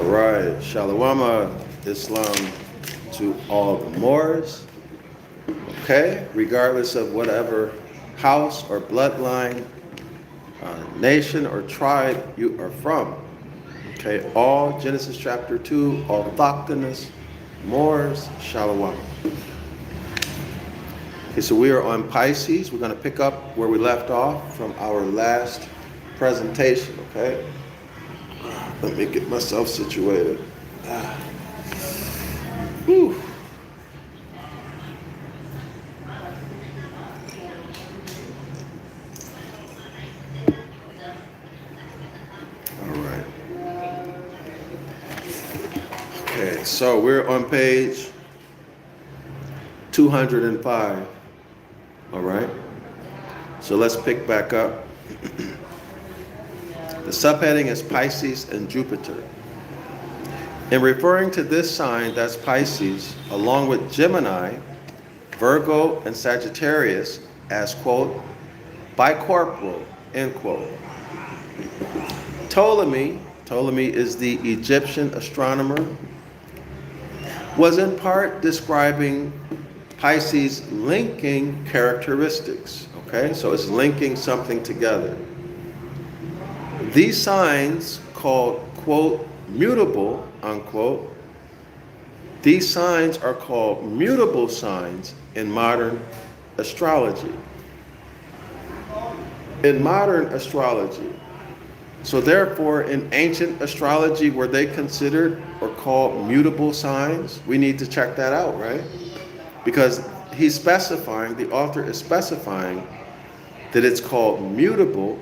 All right, Shalom, Islam to all the Moors. Okay, regardless of whatever house or bloodline, nation or tribe you are from. Okay, all Genesis chapter 2, autochthonous Moors, Shalom. Okay, so we are on Pisces. We're going to pick up where we left off from our last presentation, okay? Let me get myself situated. Whew. All right. Okay, so we're on page 205. All right. So let's pick back up. The subheading is Pisces and Jupiter. In referring to this sign, that's Pisces, along with Gemini, Virgo, and Sagittarius as, quote, bicorporal, end quote. Ptolemy is the Egyptian astronomer, was in part describing Pisces' linking characteristics, okay? So it's linking something together. These signs called, quote, mutable, unquote, these signs are called mutable signs in modern astrology. In modern astrology. So therefore, in ancient astrology, were they considered or called mutable signs? We need to check that out, right? Because he's specifying, the author is specifying that it's called mutable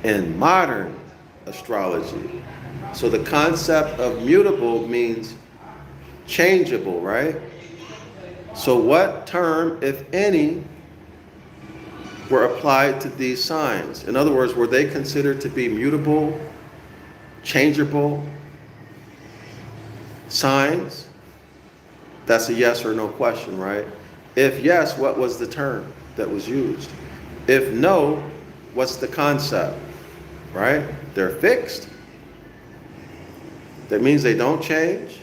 in modern astrology. So the concept of mutable means changeable, right? So what term, if any, were applied to these signs? In other words, were they considered to be mutable, changeable signs? That's a yes or no question, right? If yes, what was the term that was used? If no, what's the concept? Right? They're fixed. That means they don't change.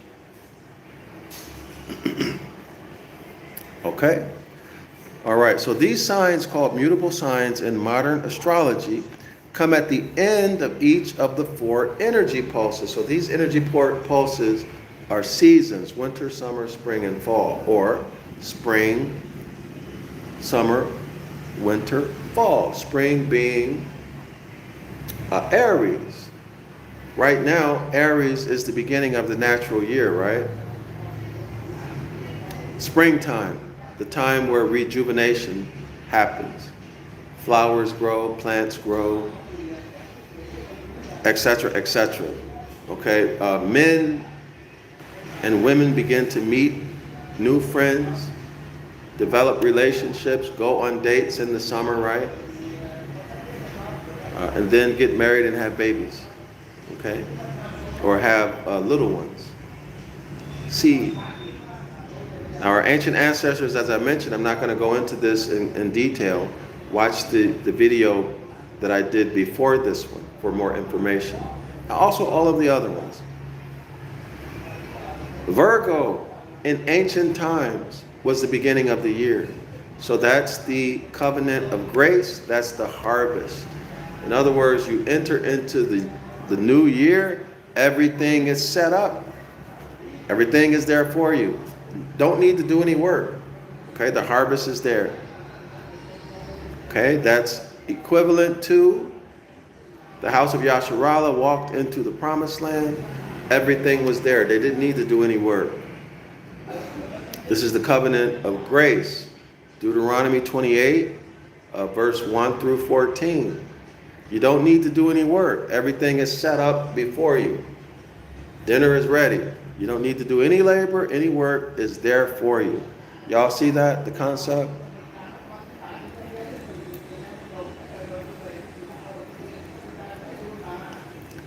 Okay. All right. So these signs called mutable signs in modern astrology come at the end of each of the 4 energy pulses. So these energy pulses are seasons: winter, summer, spring, and fall, or spring, summer, winter, fall. Spring being Aries. Right now, Aries is the beginning of the natural year, right? Springtime, the time where rejuvenation happens. Flowers grow, plants grow, etc., etc. Okay, men and women begin to meet new friends, develop relationships, go on dates in the summer, right? And then get married and have babies, okay? Or have little ones. Seed. Now, our ancient ancestors, as I mentioned, I'm not going to go into this in detail. Watch the video that I did before this one for more information. Also, all of the other ones. Virgo, in ancient times, was the beginning of the year. So that's the covenant of grace. That's the harvest. In other words, you enter into the new year, everything is set up. Everything is there for you. Don't need to do any work. Okay, the harvest is there. Okay, that's equivalent to the House of Yasharala walked into the promised land. Everything was there. They didn't need to do any work. This is the covenant of grace. Deuteronomy 28, verse 1 through 14. You don't need to do any work. Everything is set up before you. Dinner is ready. You don't need to do any labor. Any work is there for you. Y'all see that, the concept?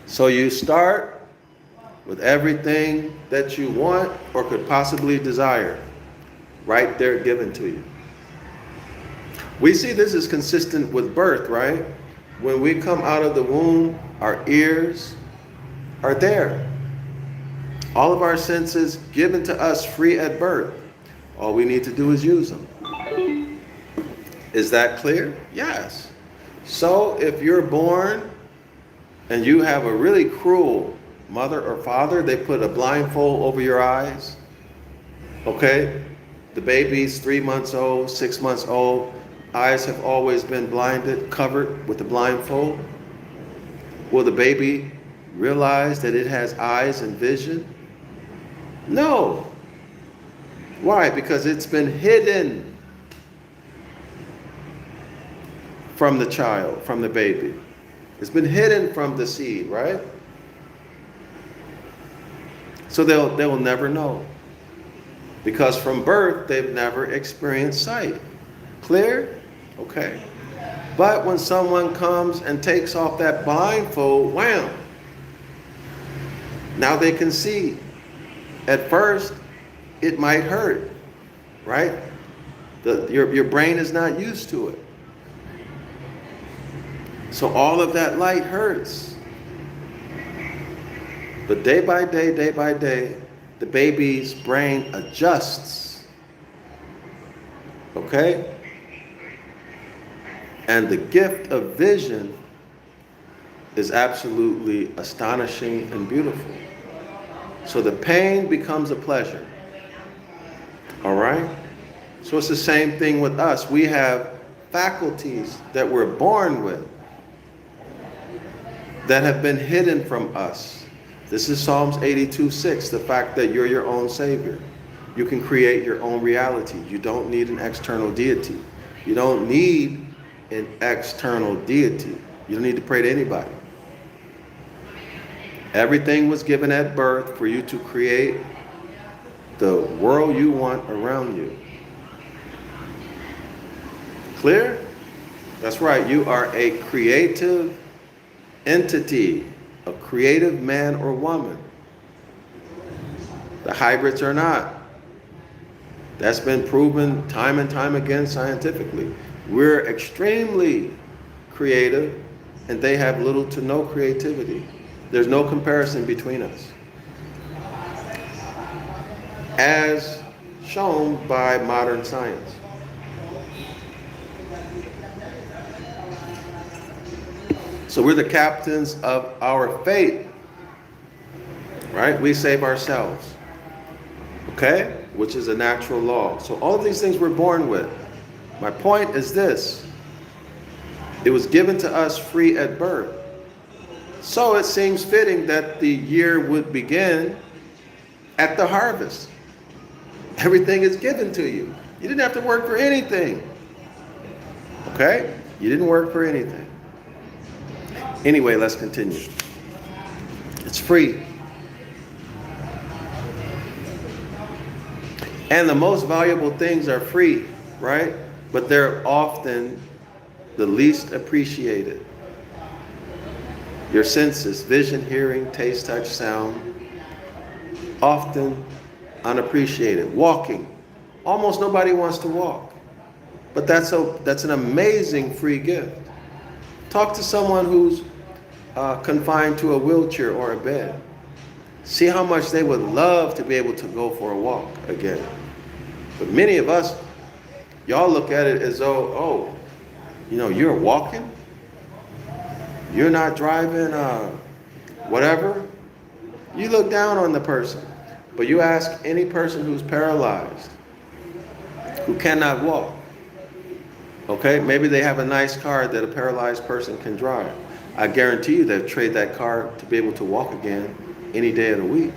So you start with everything that you want or could possibly desire, right there given to you. We see this is consistent with birth, right? When we come out of the womb, our ears are there. All of our senses given to us free at birth. All we need to do is use them. Is that clear? Yes. So if you're born and you have a really cruel mother or father, they put a blindfold over your eyes. Okay? The baby's 3 months old, 6 months old. Eyes have always been blinded, covered with the blindfold. Will the baby realize that it has eyes and vision? No. Why? Because it's been hidden from the child, from the baby. It's been hidden from the seed, right? So they will never know. Because from birth, they've never experienced sight. Clear? Okay. But when someone comes and takes off that blindfold, wham! Now they can see. At first, it might hurt, right? Your brain is not used to it. So all of that light hurts. But day by day, the baby's brain adjusts. Okay? And the gift of vision is absolutely astonishing and beautiful. So the pain becomes a pleasure. All right? So it's the same thing with us. We have faculties that we're born with that have been hidden from us. This is Psalms 82:6, the fact that you're your own savior. You can create your own reality. You don't need an external deity. You don't need an external deity. You don't need to pray to anybody. Everything was given at birth for you to create the world you want around you. Clear? That's right. You are a creative entity, a creative man or woman. The hybrids are not. That's been proven time and time again scientifically. We're extremely creative, and they have little to no creativity. There's no comparison between us, as shown by modern science. So we're the captains of our fate, right? We save ourselves, okay? Which is a natural law. So all of these things we're born with. My point is this: it was given to us free at birth. So it seems fitting that the year would begin at the harvest. Everything is given to you. You didn't have to work for anything. Okay? You didn't work for anything. Anyway, let's continue. It's free. And the most valuable things are free, right? But they're often the least appreciated. Your senses, vision, hearing, taste, touch, sound, often unappreciated. Walking. Almost nobody wants to walk. But that's an amazing free gift. Talk to someone who's confined to a wheelchair or a bed. See how much they would love to be able to go for a walk again. But many of us, y'all look at it as though, you're walking? You're not driving whatever? You look down on the person. But you ask any person who's paralyzed, who cannot walk, okay? Maybe they have a nice car that a paralyzed person can drive. I guarantee you they'll trade that car to be able to walk again any day of the week.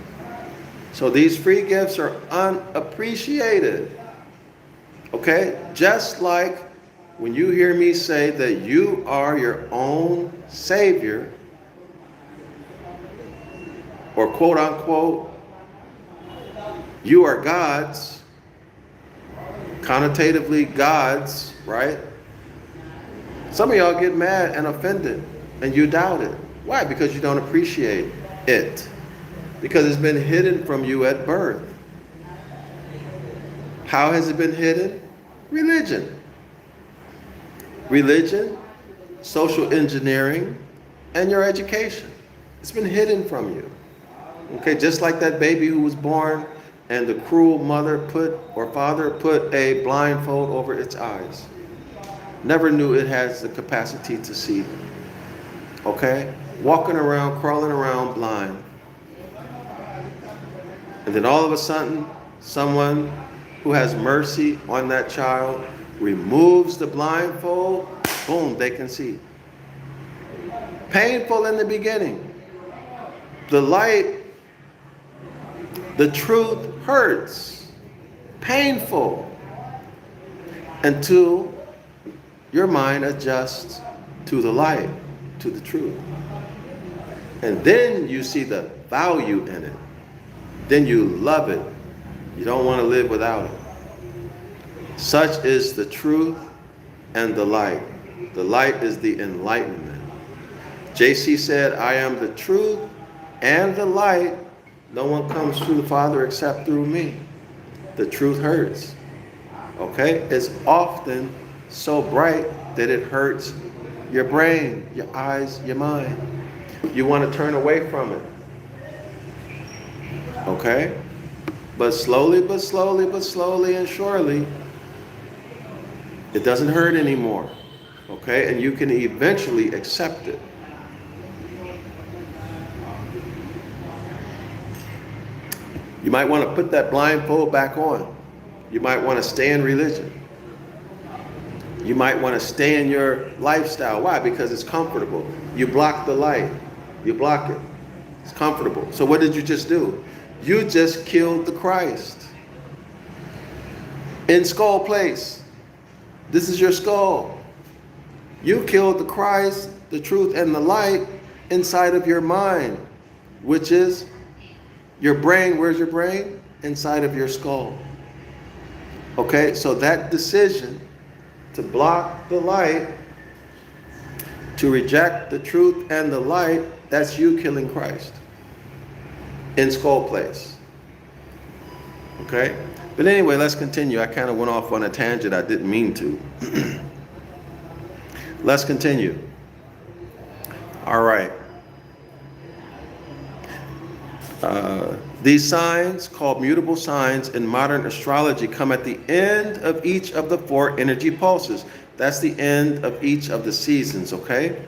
So these free gifts are unappreciated, okay? Just like when you hear me say that you are your own savior, or quote unquote, you are God's, connotatively God's, right? Some of y'all get mad and offended and you doubt it. Why? Because you don't appreciate it. Because it's been hidden from you at birth. How has it been hidden? Religion. Religion, social engineering, and your education. It's been hidden from you. Okay, just like that baby who was born and the cruel mother or father put a blindfold over its eyes. Never knew it has the capacity to see. Okay? Walking around, crawling around blind. And then all of a sudden, someone who has mercy on that child removes the blindfold, boom, they can see. Painful in the beginning. The light, the truth hurts. Painful. Until your mind adjusts to the light, to the truth. And then you see the value in it. Then you love it. You don't want to live without it. Such is the truth and the light. The light is the enlightenment. JC said, I am the truth and the light. No one comes to the Father except through me. The truth hurts. Okay? It's often so bright that it hurts your brain, your eyes, your mind. You want to turn away from it. Okay? But slowly and surely, it doesn't hurt anymore. Okay? And you can eventually accept it. You might want to put that blindfold back on. You might want to stay in religion. You might want to stay in your lifestyle. Why? Because it's comfortable. You block the light. You block it. It's comfortable. So what did you just do? You just killed the Christ. In skull place. This is your skull. You killed the Christ, the truth, and the light inside of your mind, which is your brain. Where's your brain? Inside of your skull. Okay, so that decision to block the light, to reject the truth and the light, that's you killing Christ in skull place. Okay? But anyway, let's continue. I kind of went off on a tangent. I didn't mean to. Let's continue. All right. These signs, called mutable signs in modern astrology, come at the end of each of the 4 energy pulses. That's the end of each of the seasons, okay?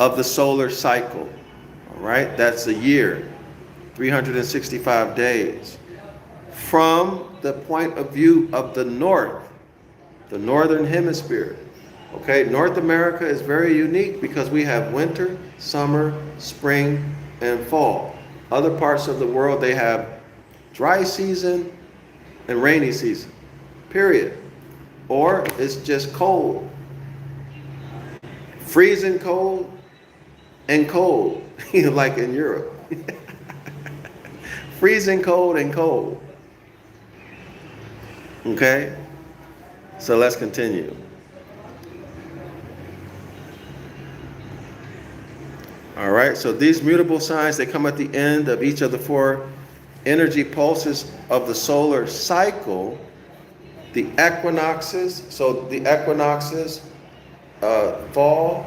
Of the solar cycle. All right? That's a year, 365 days. From the point of view of the north, the northern hemisphere. Okay? North America is very unique because we have winter, summer, spring, and fall. Other parts of the world, they have dry season and rainy season, period. Or it's just cold. Freezing cold and cold, like in Europe. Freezing cold and cold. Okay? So let's continue. All right, so these mutable signs, they come at the end of each of the 4 energy pulses of the solar cycle. The equinoxes, so the equinoxes, fall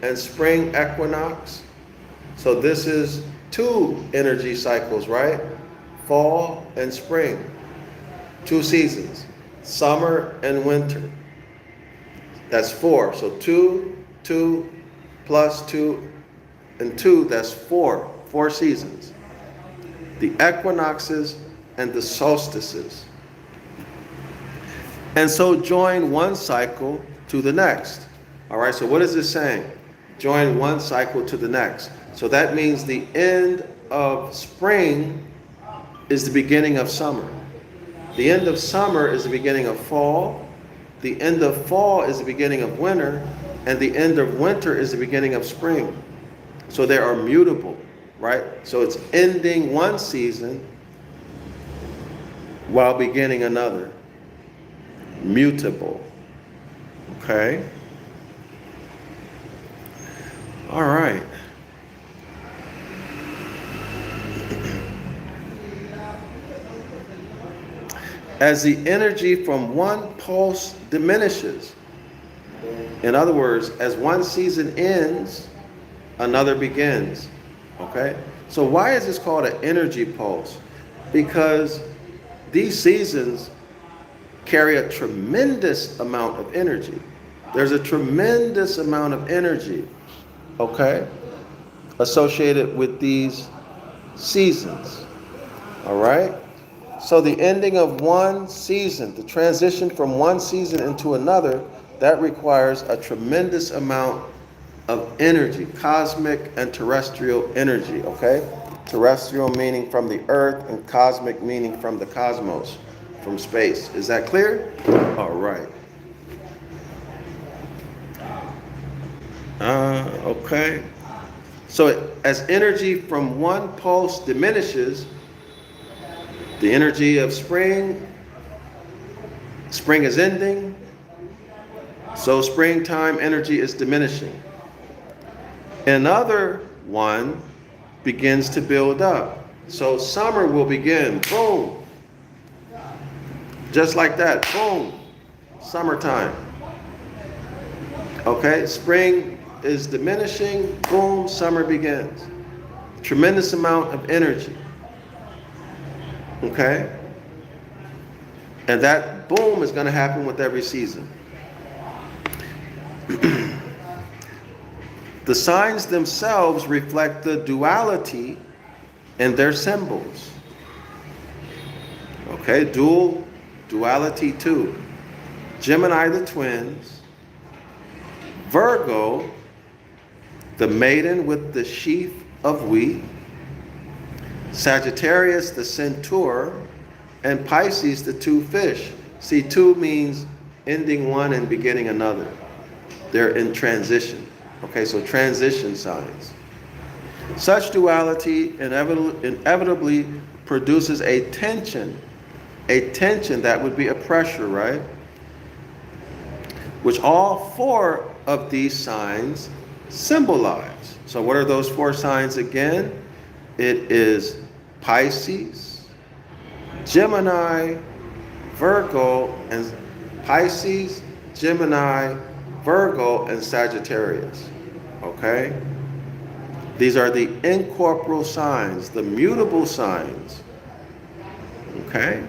and spring equinox. So this is 2 energy cycles, right? Fall and spring. 2 seasons. Summer and winter. That's 4. So 2 plus 2 and 2, that's 4. 4 seasons. The equinoxes and the solstices. And so join one cycle to the next. All right, so what is this saying? Join one cycle to the next. So that means the end of spring is the beginning of summer. The end of summer is the beginning of fall. The end of fall is the beginning of winter. And the end of winter is the beginning of spring. So they are mutable, right? So it's ending one season while beginning another. Mutable. Okay? All right. As the energy from one pulse diminishes, in other words, as one season ends, another begins. Okay? So why is this called an energy pulse? Because these seasons carry a tremendous amount of energy. There's a tremendous amount of energy, okay, associated with these seasons. All right? So the ending of one season, the transition from one season into another, that requires a tremendous amount of energy, cosmic and terrestrial energy, okay? Terrestrial meaning from the earth and cosmic meaning from the cosmos, from space. Is that clear? All right. Okay. So as energy from one pulse diminishes, the energy of spring is ending, so springtime energy is diminishing. Another one begins to build up. So summer will begin, boom. Just like that, boom, summertime. Okay, spring is diminishing, boom, summer begins. Tremendous amount of energy. Okay? And that boom is going to happen with every season. The signs themselves reflect the duality in their symbols. Okay, duality 2. Gemini the twins, Virgo, the maiden with the sheaf of wheat, Sagittarius the centaur, and Pisces the two fish. See, two means ending one and beginning another. They're in transition. Okay, so transition signs. Such duality inevitably produces a tension that would be a pressure, right? Which all four of these signs symbolize. So what are those four signs again? It is Pisces, Gemini, Virgo, and Pisces, Gemini, Virgo, and Sagittarius. Okay? These are the incorporeal signs, the mutable signs. Okay?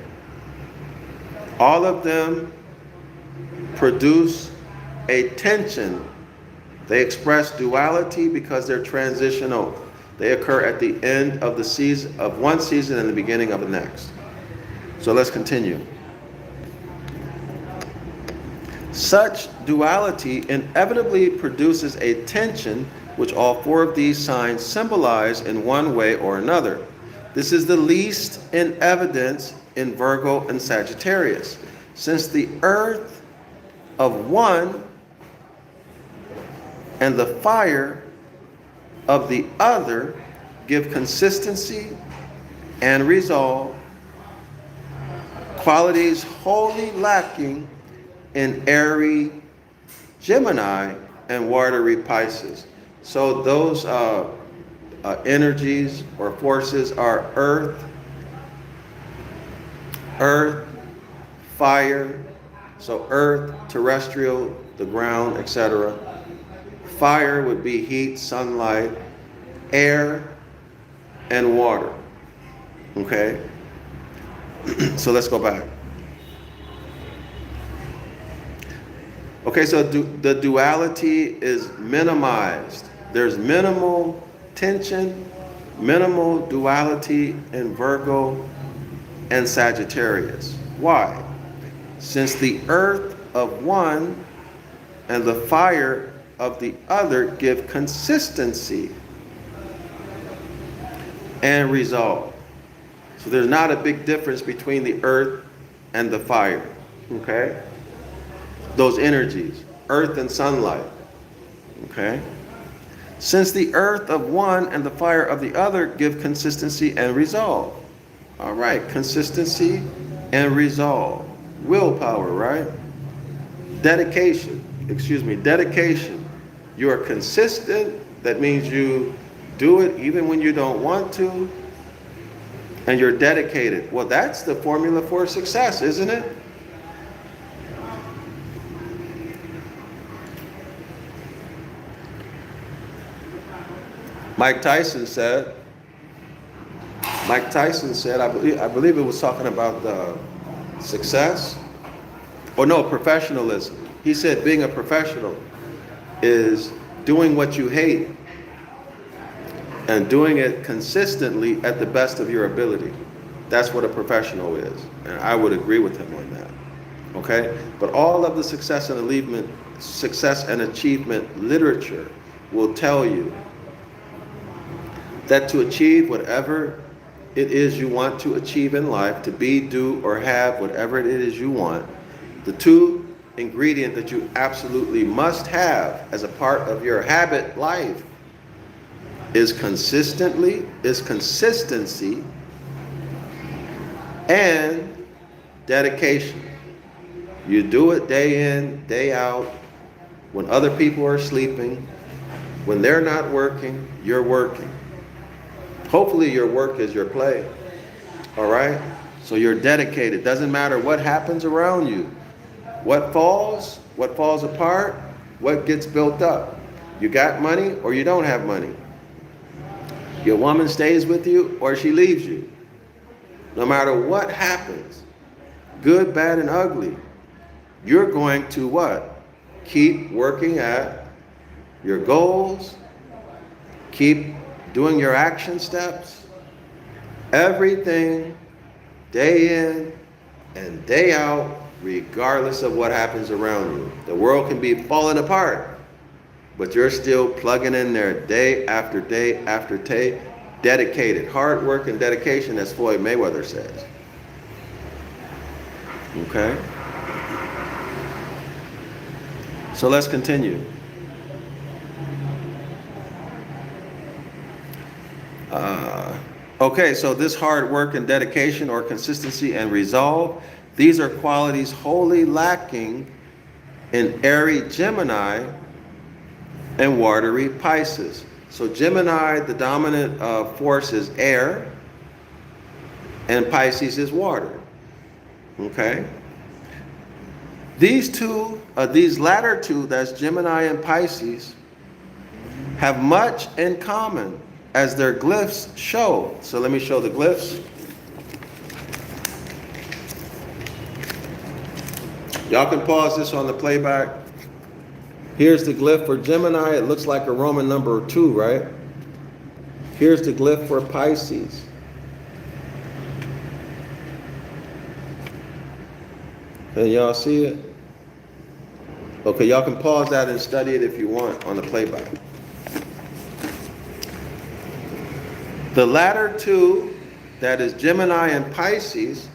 All of them produce a tension. They express duality because they're transitional. They occur at the end of the season of one season and the beginning of the next. So let's continue. Such duality inevitably produces a tension which all four of these signs symbolize in one way or another. This is the least in evidence in Virgo and Sagittarius, since the earth of one and the fire of the other give consistency and resolve, qualities wholly lacking in airy Gemini and watery Pisces. So those energies or forces are earth, fire, so earth, terrestrial, the ground, etc. Fire would be heat, sunlight, air, and water. Okay? So let's go back. Okay, so the duality is minimized. There's minimal tension, minimal duality in Virgo and Sagittarius. Why? Since the earth of one and the fire of the other give consistency and resolve. So there's not a big difference between the earth and the fire. Okay? Those energies, earth and sunlight. Okay? Since the earth of one and the fire of the other give consistency and resolve. All right, consistency and resolve. Willpower, right? Dedication. You are consistent. That means you do it even when you don't want to. And you're dedicated. Well, that's the formula for success, isn't it? Mike Tyson said, I believe it was talking about the success, or no, professionalism. He said being a professional is doing what you hate and doing it consistently at the best of your ability. That's what a professional is. And I would agree with him on that. Okay? But all of the success and achievement literature will tell you that to achieve whatever it is you want to achieve in life, to be, do, or have whatever it is you want, the two ingredient that you absolutely must have as a part of your habit life is consistency and dedication. You do it day in, day out, when other people are sleeping, when they're not working, you're working. Hopefully your work is your play. All right? So you're dedicated. Doesn't matter what happens around you. What falls apart, what gets built up. You got money or you don't have money. Your woman stays with you or she leaves you. No matter what happens, good, bad, and ugly, you're going to what? Keep working at your goals. Keep doing your action steps. Everything, day in and day out, regardless of what happens around you. The world can be falling apart, but you're still plugging in there day after day after day, dedicated. Hard work and dedication, as Floyd Mayweather says. Okay? So let's continue. Okay, so this hard work and dedication or consistency and resolve, these are qualities wholly lacking in airy Gemini and watery Pisces. So Gemini, the dominant force is air, and Pisces is water. Okay? These latter two, that's Gemini and Pisces, have much in common as their glyphs show. So let me show the glyphs. Y'all can pause this on the playback. Here's the glyph for Gemini. It looks like a Roman number 2, right? Here's the glyph for Pisces. Can y'all see it? Okay, y'all can pause that and study it if you want on the playback. The latter two, that is Gemini and Pisces,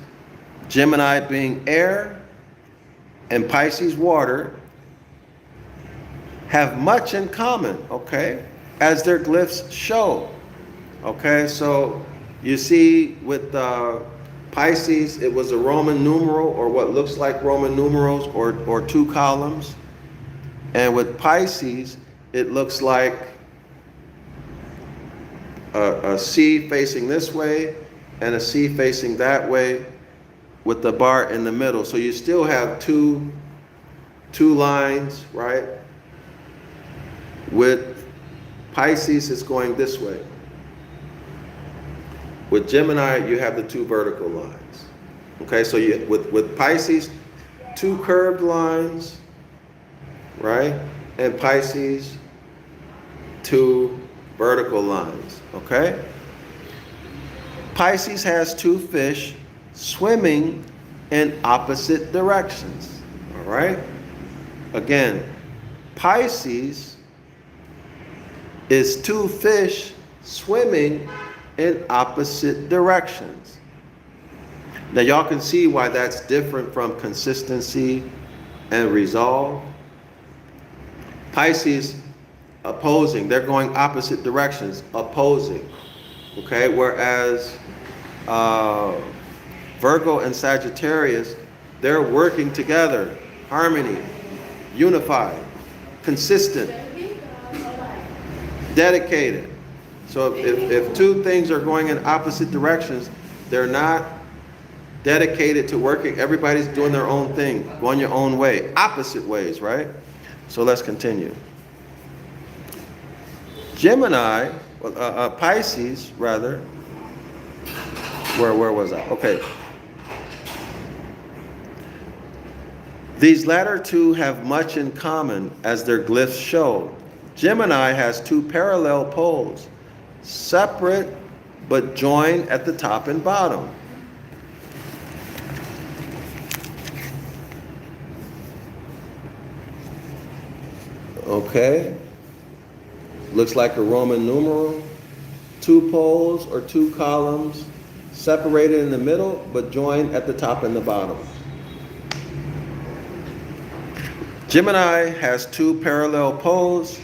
Gemini being air and Pisces water, have much in common, okay, as their glyphs show. Okay, so you see with Pisces, it was a Roman numeral or what looks like Roman numerals or 2 columns. And with Pisces, it looks like a C facing this way and a C facing that way with the bar in the middle. So you still have two lines, right? With Pisces, it's going this way. With Gemini, you have the 2 vertical lines. Okay, so with Pisces, 2 curved lines, right? And Pisces, 2 vertical lines. Okay? Pisces has 2 fish swimming in opposite directions. All right? Again, Pisces is 2 fish swimming in opposite directions. Now y'all can see why that's different from consistency and resolve. Pisces opposing, they're going opposite directions, opposing. Okay, whereas Virgo and Sagittarius, they're working together, harmony, unified, consistent, dedicated. So if 2 things are going in opposite directions, they're not dedicated to working. Everybody's doing their own thing, going your own way, opposite ways, right? So let's continue. Gemini Pisces, rather. Where was I? Okay. These latter two have much in common, as their glyphs show. Gemini has two parallel poles, separate but joined at the top and bottom. Okay. Looks like a Roman numeral. Two poles or two columns, separated in the middle but joined at the top and the bottom. Gemini has two parallel poles,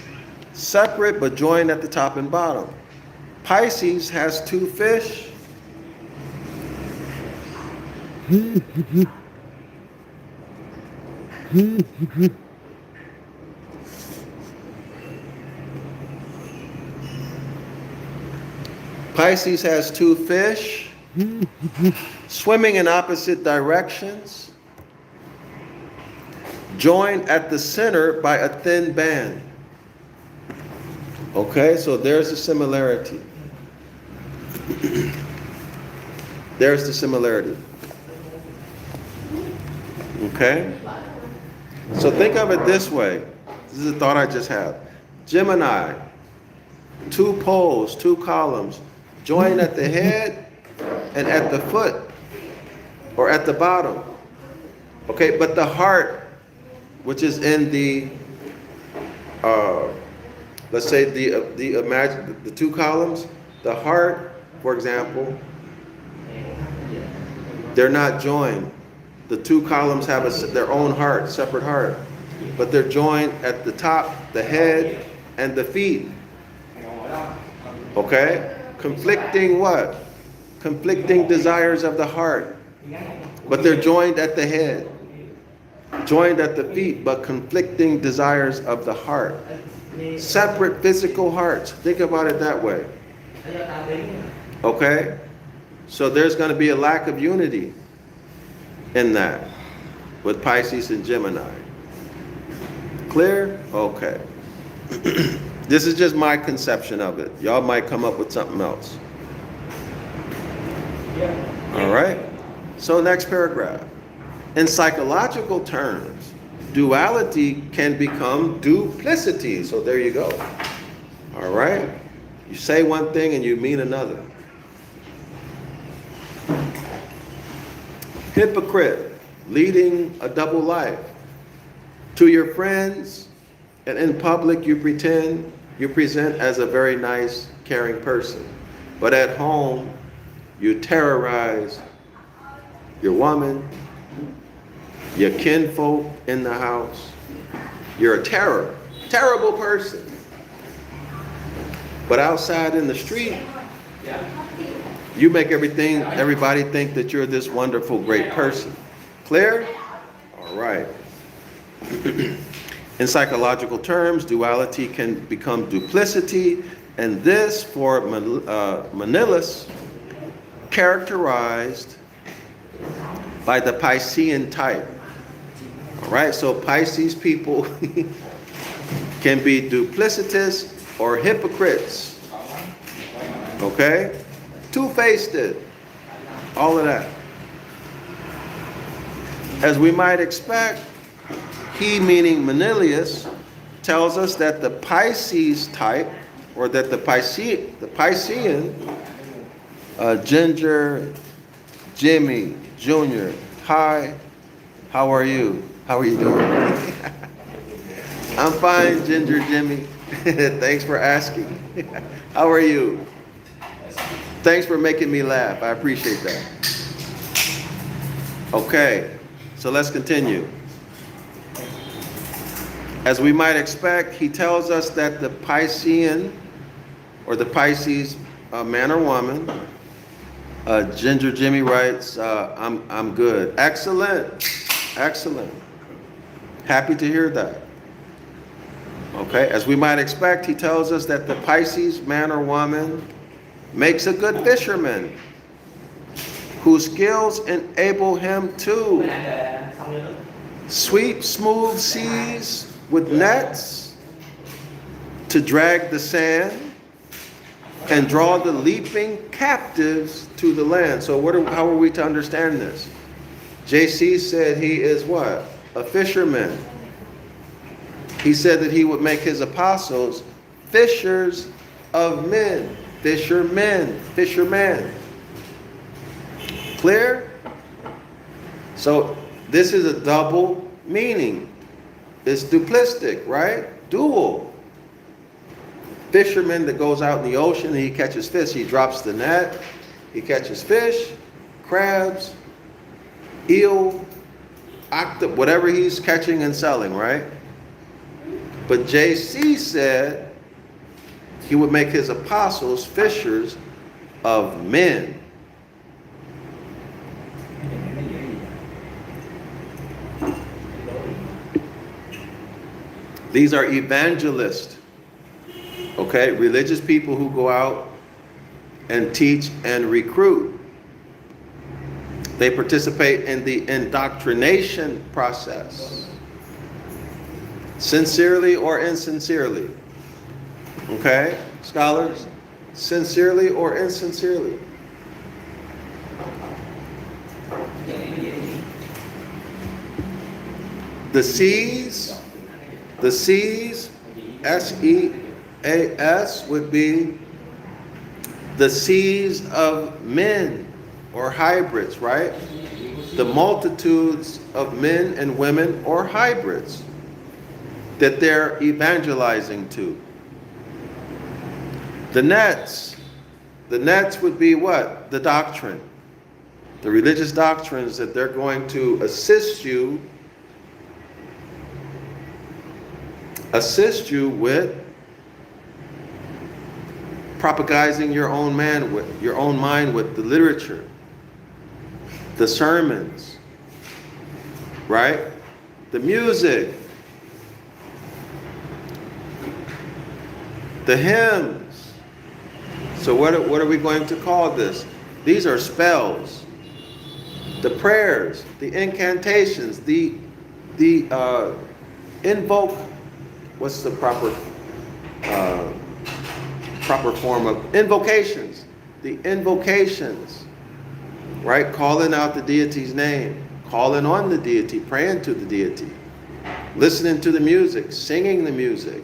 separate but joined at the top and bottom. Pisces has two fish. Pisces has two fish swimming in opposite directions, joined at the center by a thin band. Okay, so there's a similarity. There's the similarity. Okay? So think of it this way. This is a thought I just had. Gemini, two poles, two columns, joined at the head and at the foot or at the bottom. Okay, but the heart, which is in the, let's say the two columns, the heart, for example, they're not joined. The two columns have their own heart, separate heart, but they're joined at the top, the head, and the feet. Okay? Conflicting what? Conflicting desires of the heart, but they're joined at the head. Joined at the feet, but conflicting desires of the heart. Separate physical hearts. Think about it that way. Okay? So there's going to be a lack of unity in that with Pisces and Gemini. Clear? Okay. This is just my conception of it. Y'all might come up with something else. All right? So next paragraph. In psychological terms, duality can become duplicity. So there you go. All right? You say one thing and you mean another. Hypocrite, leading a double life. To your friends and in public you present as a very nice, caring person. But at home, you terrorize your woman, your kinfolk in the house. You're a terrible person. But outside in the street, you make everybody think that you're this wonderful, great person. Clear? All right. In psychological terms, duality can become duplicity, and this for Manilius characterized by the Piscean type. All right, so Pisces people can be duplicitous or hypocrites. Okay? Two-faced, all of that. As we might expect, he, meaning Manilius, tells us that the Pisces type, or that the Piscean, Ginger, Jimmy, Junior, hi, how are you? How are you doing? I'm fine, Ginger Jimmy. Thanks for asking. How are you? Thanks for making me laugh. I appreciate that. Okay, so let's continue. As we might expect, he tells us that the Piscean, or the Pisces man or woman, Ginger Jimmy writes, I'm good. Excellent. Excellent. Happy to hear that. Okay, as we might expect, he tells us that the Pisces man or woman makes a good fisherman whose skills enable him to sweep smooth seas with nets, to drag the sand, and draw the leaping captives to the land. So how are we to understand this? JC said he is what? A fisherman. He said that he would make his apostles fishers of men. Fishermen. Fishermen. Clear? So this is a double meaning. It's duplistic, right? Dual. Fisherman that goes out in the ocean and he catches fish. He drops the net. He catches fish, crabs, eel, octopus, whatever he's catching and selling, right? But JC said he would make his apostles fishers of men. These are evangelists, okay? Religious people who go out and teach and recruit. They participate in the indoctrination process, sincerely or insincerely. Okay, scholars? Sincerely or insincerely. The C's, S-E-A-S, would be the seeds of men or hybrids, right? The multitudes of men and women or hybrids that they're evangelizing to. The nets would be what? The doctrine. The religious doctrines that they're going to assist you with propagizing your own mind with the literature, the sermons, right? The music, the hymns. So what are we going to call this? These are spells, the prayers, the incantations, the invoke. What's the proper form of invocations? The invocations, right? Calling out the deity's name, calling on the deity, praying to the deity, listening to the music, singing the music,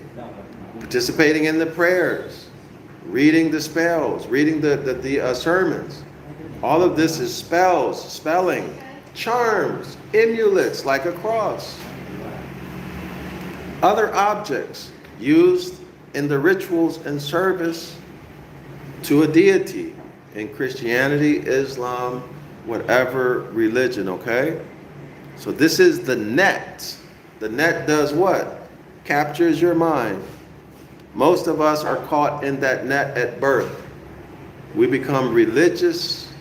participating in the prayers, reading the spells, reading the sermons. All of this is spells, spelling, charms, amulets like a cross. Other objects used in the rituals and service to a deity in Christianity, Islam, whatever religion, okay? So this is the net. The net does what? Captures your mind. Most of us are caught in that net at birth. We become religious,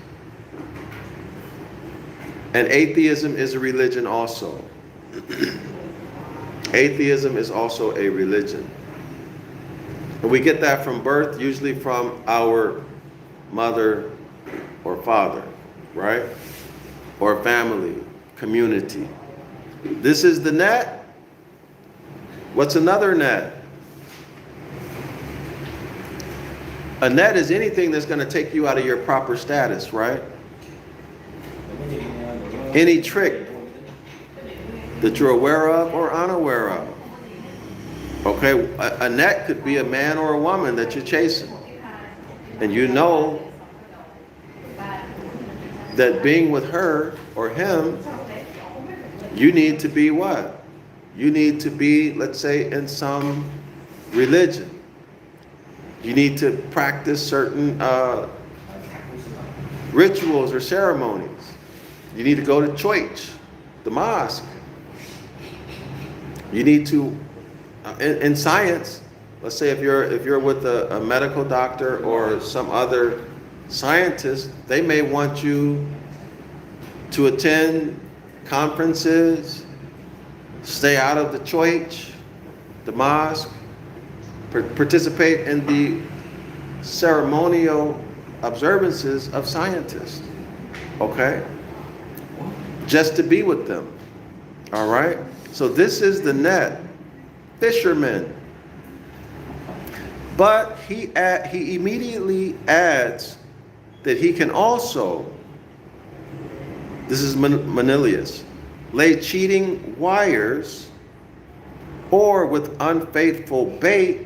and atheism is a religion also. Atheism is also a religion. And we get that from birth, usually from our mother or father, right? Or family, community. This is the net. What's another net? A net is anything that's going to take you out of your proper status, right? Any trick that you're aware of or unaware of. Okay, a net could be a man or a woman that you're chasing. And you know that being with her or him, you need to be what? You need to be, let's say, in some religion. You need to practice certain rituals or ceremonies. You need to go to church, the mosque. You need to, in science, let's say if you're with a medical doctor or some other scientist, they may want you to attend conferences, stay out of the church, the mosque, participate in the ceremonial observances of scientists, okay? Just to be with them, all right? So this is the net, fishermen. But he immediately adds that he can also, this is Manilius, lay cheating wires or with unfaithful bait,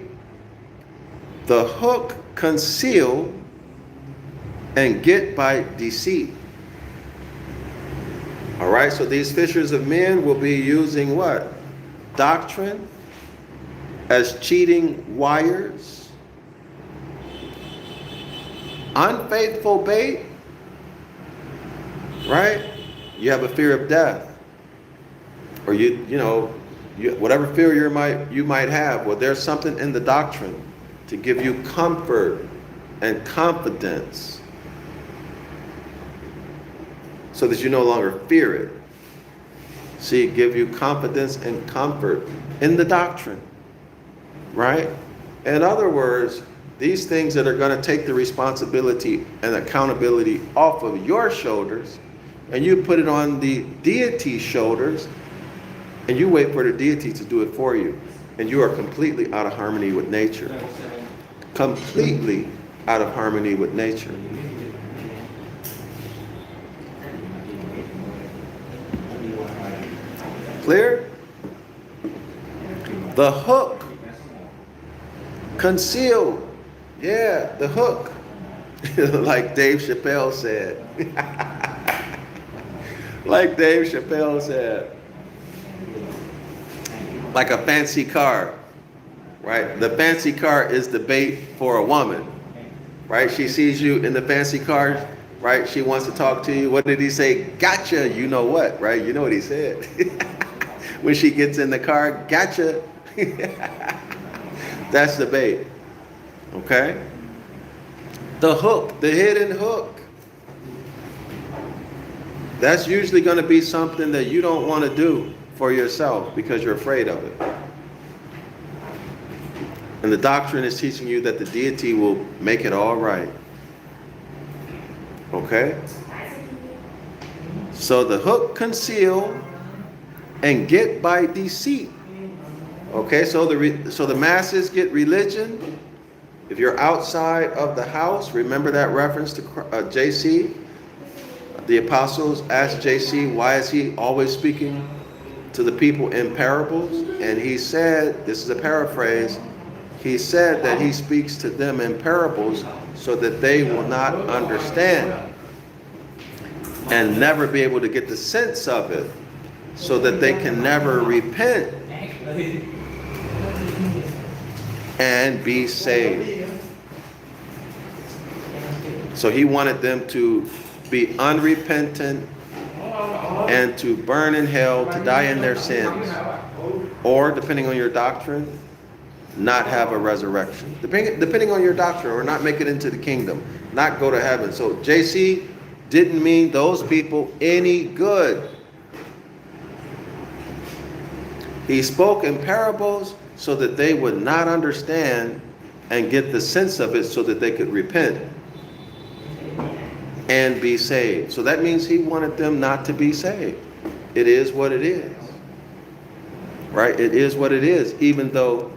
the hook conceal and get by deceit. All right, so these fishers of men will be using what? Doctrine as cheating wires. Unfaithful bait, right? You have a fear of death. Or whatever fear you might have, well, there's something in the doctrine to give you comfort and confidence so that you no longer fear it. See, give you confidence and comfort in the doctrine, right? In other words, these things that are going to take the responsibility and accountability off of your shoulders, and you put it on the deity's shoulders, and you wait for the deity to do it for you. And you are completely out of harmony with nature. Completely out of harmony with nature. Clear? The hook. Concealed. Yeah, the hook. Like Dave Chappelle said. Like Dave Chappelle said. Like a fancy car, right? The fancy car is the bait for a woman, right? She sees you in the fancy car, right? She wants to talk to you. What did he say? Gotcha, you know what, right? You know what he said. When she gets in the car, gotcha. That's the bait, okay? The hook, the hidden hook. That's usually going to be something that you don't want to do for yourself because you're afraid of it. And the doctrine is teaching you that the deity will make it all right. Okay? So the hook conceal and get by deceit. Okay, so the masses get religion. If you're outside of the house, remember that reference to JC? The apostles asked JC, why is he always speaking to the people in parables? And he said, this is a paraphrase, he said that he speaks to them in parables so that they will not understand and never be able to get the sense of it, so that they can never repent and be saved. So he wanted them to be unrepentant and to burn in hell, to die in their sins, or, depending on your doctrine, not have a resurrection. Depending on your doctrine, or not make it into the kingdom, not go to heaven. So JC didn't mean those people any good. He spoke in parables so that they would not understand and get the sense of it so that they could repent and be saved. So that means he wanted them not to be saved. It is what it is. Right? It is what it is. Even though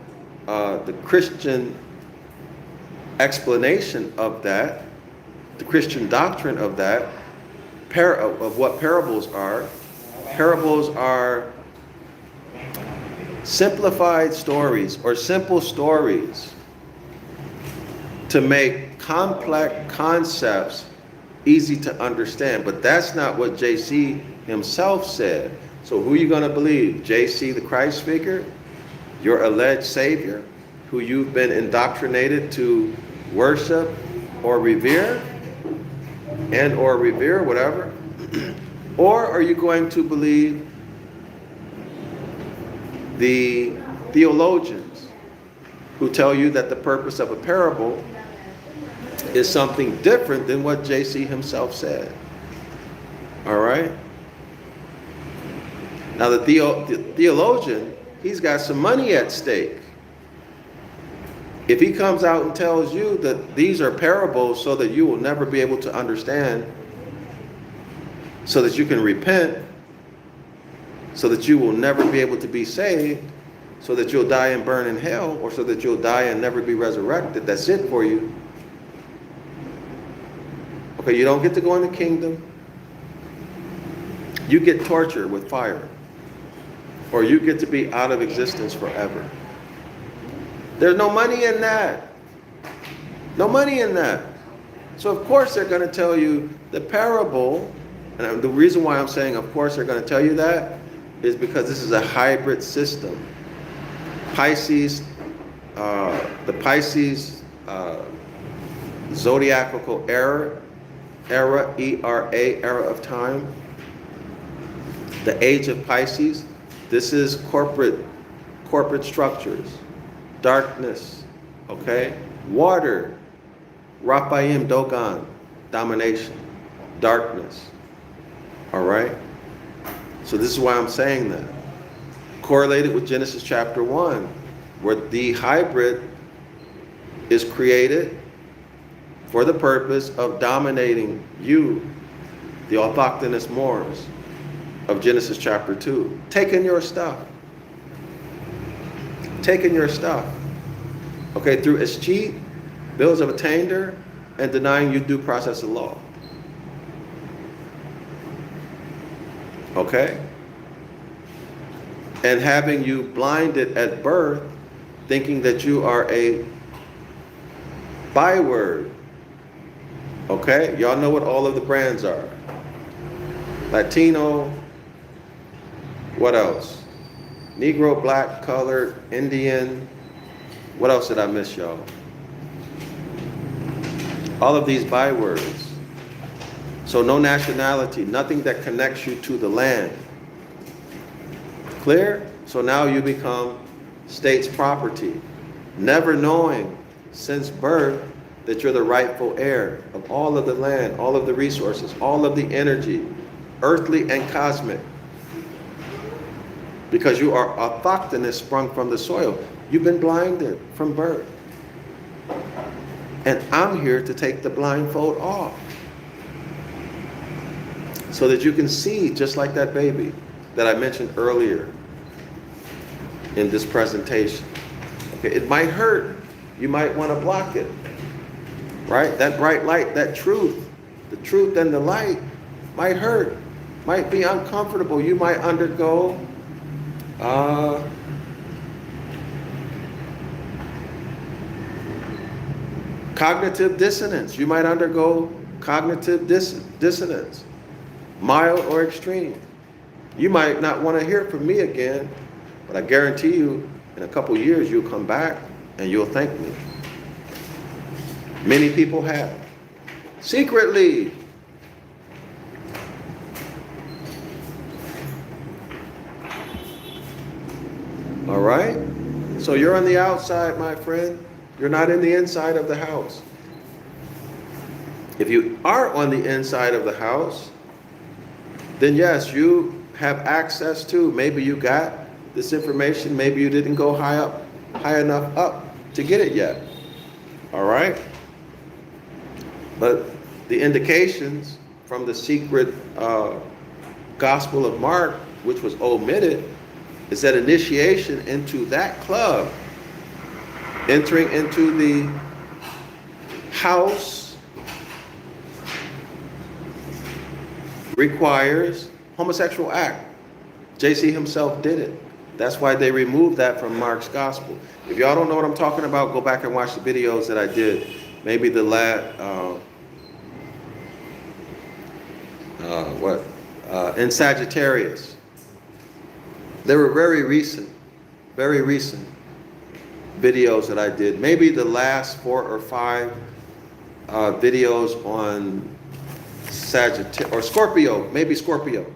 the Christian explanation of that, the Christian doctrine of that, of what parables are simplified stories or simple stories to make complex concepts easy to understand. But that's not what JC himself said. So who are you going to believe? JC, the Christ figure, your alleged savior, who you've been indoctrinated to worship or revere, whatever? Or are you going to believe the theologians who tell you that the purpose of a parable is something different than what JC himself said? All right? Now the theologian, he's got some money at stake. If he comes out and tells you that these are parables so that you will never be able to understand, so that you can repent, so that you will never be able to be saved, so that you'll die and burn in hell, or so that you'll die and never be resurrected. That's it for you. Okay, you don't get to go in the kingdom. You get tortured with fire. Or you get to be out of existence forever. There's no money in that. No money in that. So of course they're going to tell you the parable, and the reason why I'm saying of course they're going to tell you that is because this is a hybrid system. Pisces, the Pisces zodiacal era, era of time, the age of Pisces, this is corporate structures, darkness, okay? Water, Raphaim Dogon, domination, darkness, all right? So this is why I'm saying that. Correlated with Genesis chapter 1, where the hybrid is created for the purpose of dominating you, the autochthonous Moors of Genesis chapter 2. Taking your stuff. Taking your stuff. Okay, through escheat, bills of attainder, and denying you due process of law. Okay? And having you blinded at birth, thinking that you are a byword. Okay? Y'all know what all of the brands are. Latino, what else? Negro, black, colored, Indian. What else did I miss, y'all? All of these bywords. So no nationality, nothing that connects you to the land. Clear? So now you become state's property, never knowing since birth that you're the rightful heir of all of the land, all of the resources, all of the energy, earthly and cosmic. Because you are autochthonous, sprung from the soil. You've been blinded from birth. And I'm here to take the blindfold off. So that you can see, just like that baby that I mentioned earlier in this presentation. Okay, it might hurt. You might want to block it. Right? That bright light, that truth, the truth and the light might hurt, might be uncomfortable. You might undergo cognitive dissonance. You might undergo cognitive dissonance, mild or extreme. You might not want to hear from me again, but I guarantee you, in a couple years, you'll come back and you'll thank me. Many people have. Secretly. All right? So you're on the outside, my friend. You're not in the inside of the house. If you are on the inside of the house, then yes, you have access to, maybe you got this information, maybe you didn't go high enough up to get it yet. All right? But the indications from the secret Gospel of Mark, which was omitted, is that initiation into that club, entering into the house, requires homosexual act. JC himself did it. That's why they removed that from Mark's Gospel. If y'all don't know what I'm talking about, go back and watch the videos that I did. Maybe the in Sagittarius. They were very recent videos that I did. Maybe the last 4 or 5 videos on Sagittarius or Scorpio, maybe Scorpio.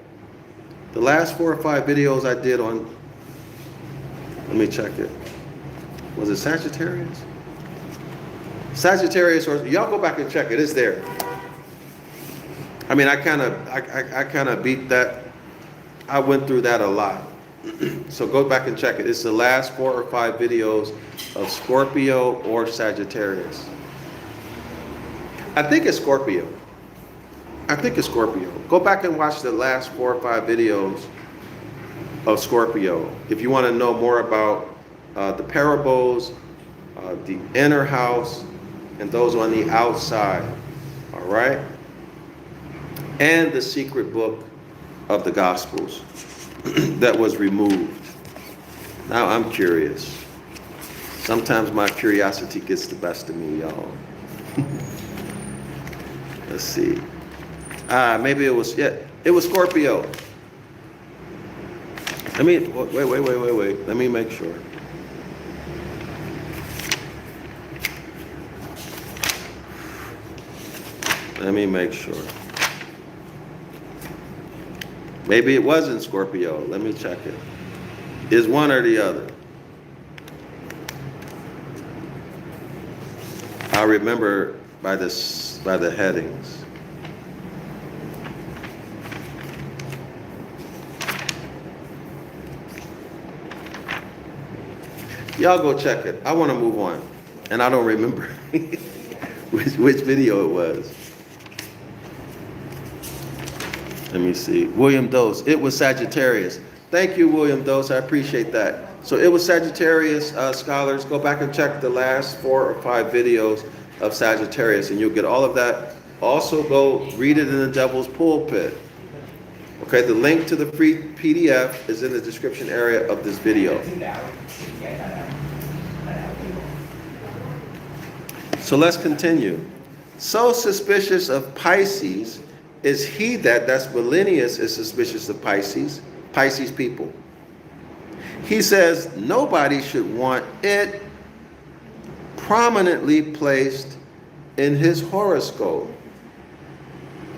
The last 4 or 5 videos I did on, let me check it. Was it Sagittarius? Sagittarius, or y'all go back and check it. It's there. I mean, I kind of beat that. I went through that a lot. So go back and check it. It's the last 4 or 5 videos of Scorpio or Sagittarius. I think it's Scorpio. Go back and watch the last 4 or 5 videos of Scorpio if you want to know more about the parables, the inner house, and those on the outside. All right? And the secret book of the Gospels that was removed. Now I'm curious. Sometimes my curiosity gets the best of me, y'all. Let's see. Maybe it was, yeah, it was Scorpio. Wait. Let me make sure. Let me make sure. Maybe it wasn't Scorpio. Let me check it. Is one or the other? I'll remember by the headings. Y'all go check it. I want to move on. And I don't remember which video it was. Let me see. William Dose. It was Sagittarius. Thank you, William Dose. I appreciate that. So it was Sagittarius, scholars. Go back and check the last 4 or 5 videos of Sagittarius, and you'll get all of that. Also, go read it in the Devil's Pulpit. Okay, the link to the free PDF is in the description area of this video. So let's continue. So suspicious of Pisces is he that's Millennius is suspicious of Pisces people. He says nobody should want it prominently placed in his horoscope.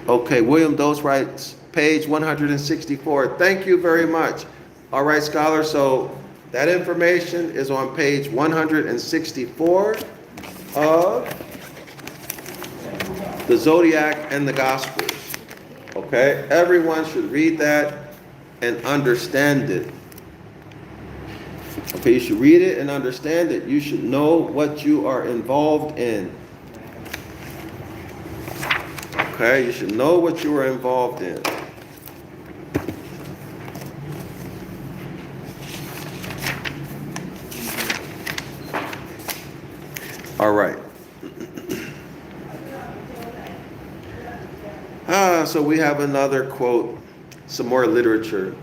Okay, William Dose writes, page 164. Thank you very much. All right, scholar, so that information is on page 164 of the Zodiac and the Gospels. Okay, everyone should read that and understand it. Okay, you should read it and understand it. You should know what you are involved in. Okay, you should know what you are involved in. All right. So we have another quote, some more literature.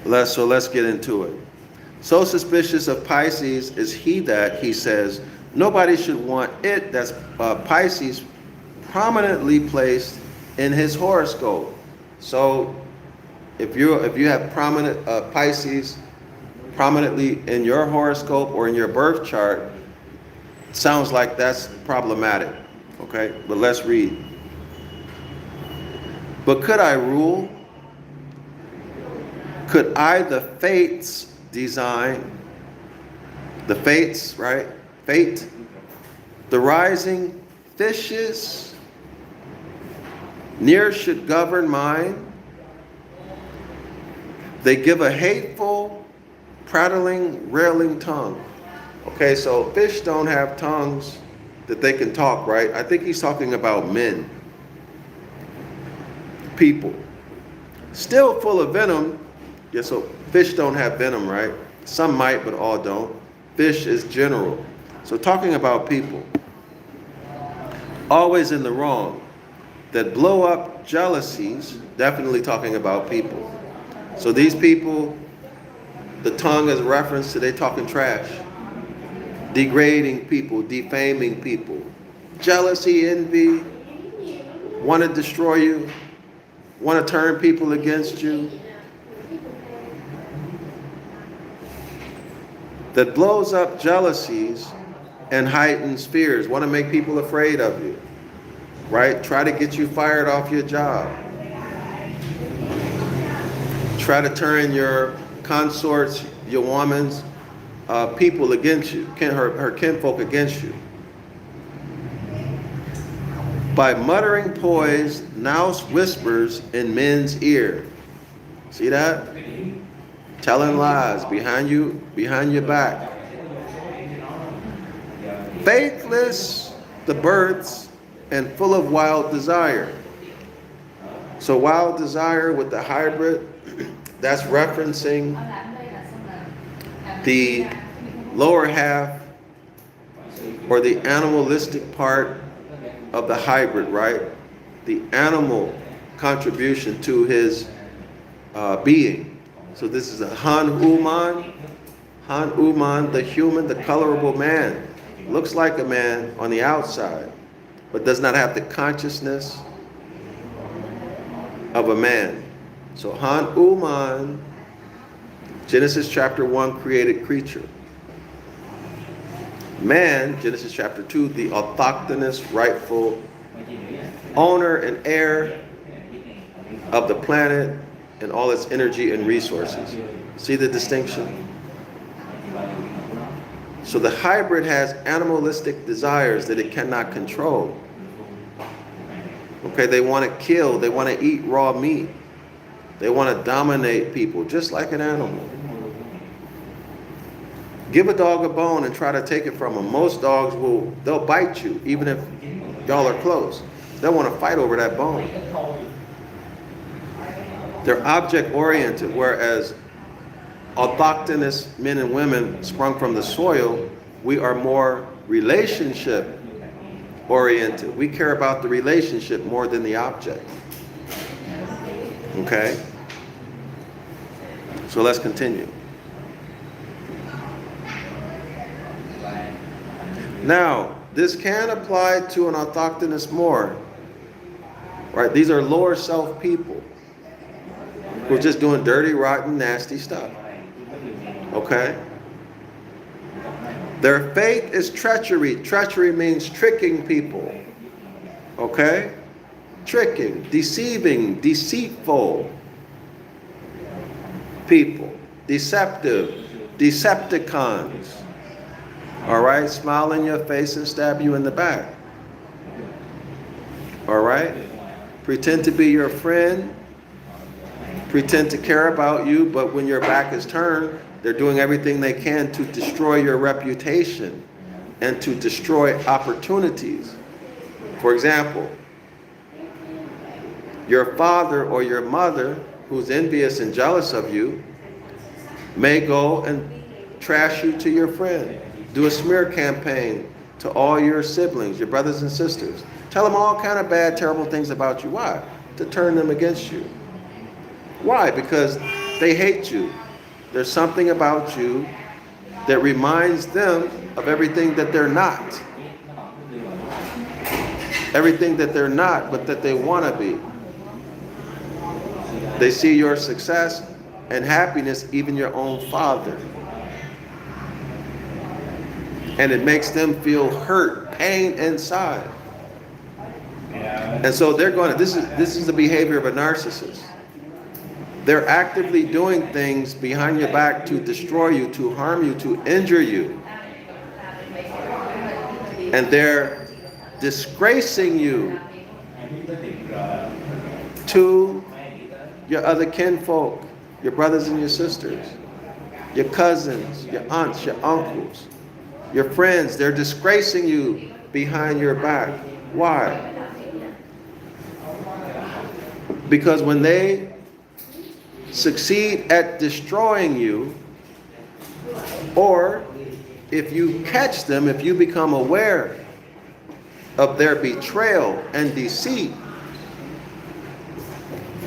Let's get into it. So suspicious of Pisces is he that, he says, nobody should want it, that's Pisces, prominently placed in his horoscope. So if you have prominent Pisces prominently in your horoscope or in your birth chart, sounds like that's problematic. Okay, but let's read. But could I rule? Could I the fates design? The fates, right? Fate. The rising fishes near should govern mine. They give a hateful, prattling, railing tongue. Okay, so fish don't have tongues that they can talk, right? I think he's talking about men. People. Still full of venom. Yeah, so fish don't have venom, right? Some might, but all don't. Fish is general. So talking about people. Always in the wrong. That blow up jealousies, definitely talking about people. So these people, the tongue is a reference to they talking trash. Degrading people, defaming people. Jealousy, envy, want to destroy you, want to turn people against you. That blows up jealousies and heightens fears, want to make people afraid of you, right? Try to get you fired off your job. Try to turn your consorts, your woman's people against you, her kinfolk against you. By muttering poise, now whispers in men's ear. See that? Telling lies behind your back. Faithless the births and full of wild desire. So wild desire with the hybrid, that's referencing The lower half, or the animalistic part of the hybrid, right? The animal contribution to his being. So this is a Han Uman. Han Uman, the human, the colorable man. Looks like a man on the outside, but does not have the consciousness of a man. So Han Uman, Genesis chapter 1, created creature. Man, Genesis chapter 2, the autochthonous, rightful owner and heir of the planet and all its energy and resources. See the distinction? So the hybrid has animalistic desires that it cannot control. Okay, they want to kill, they want to eat raw meat. They want to dominate people, just like an animal. Give a dog a bone and try to take it from them. Most dogs they'll bite you, even if y'all are close. They'll want to fight over that bone. They're object-oriented, whereas autochthonous men and women sprung from the soil, we are more relationship-oriented. We care about the relationship more than the object. Okay? So let's continue. Now, this can apply to an autochthonous more. Right? These are lower self people who are just doing dirty, rotten, nasty stuff. Okay? Their faith is treachery. Treachery means tricking people. Okay? Tricking, deceiving, deceitful people. Deceptive, Decepticons. All right? Smile in your face and stab you in the back. All right? Pretend to be your friend. Pretend to care about you, but when your back is turned, they're doing everything they can to destroy your reputation and to destroy opportunities. For example, your father or your mother, who's envious and jealous of you, may go and trash you to your friend. Do a smear campaign to all your siblings, your brothers and sisters. Tell them all kind of bad, terrible things about you. Why? To turn them against you. Why? Because they hate you. There's something about you that reminds them of everything that they're not. Everything that they're not, but that they want to be. They see your success and happiness, even your own father. And it makes them feel hurt, pain inside. And so they're going to, this is the behavior of a narcissist. They're actively doing things behind your back to destroy you, to harm you, to injure you. And they're disgracing you to your other kinfolk, your brothers and your sisters, your cousins, your aunts, your uncles, your friends. They're disgracing you behind your back. Why? Because when they succeed at destroying you, or if you catch them, if you become aware of their betrayal and deceit,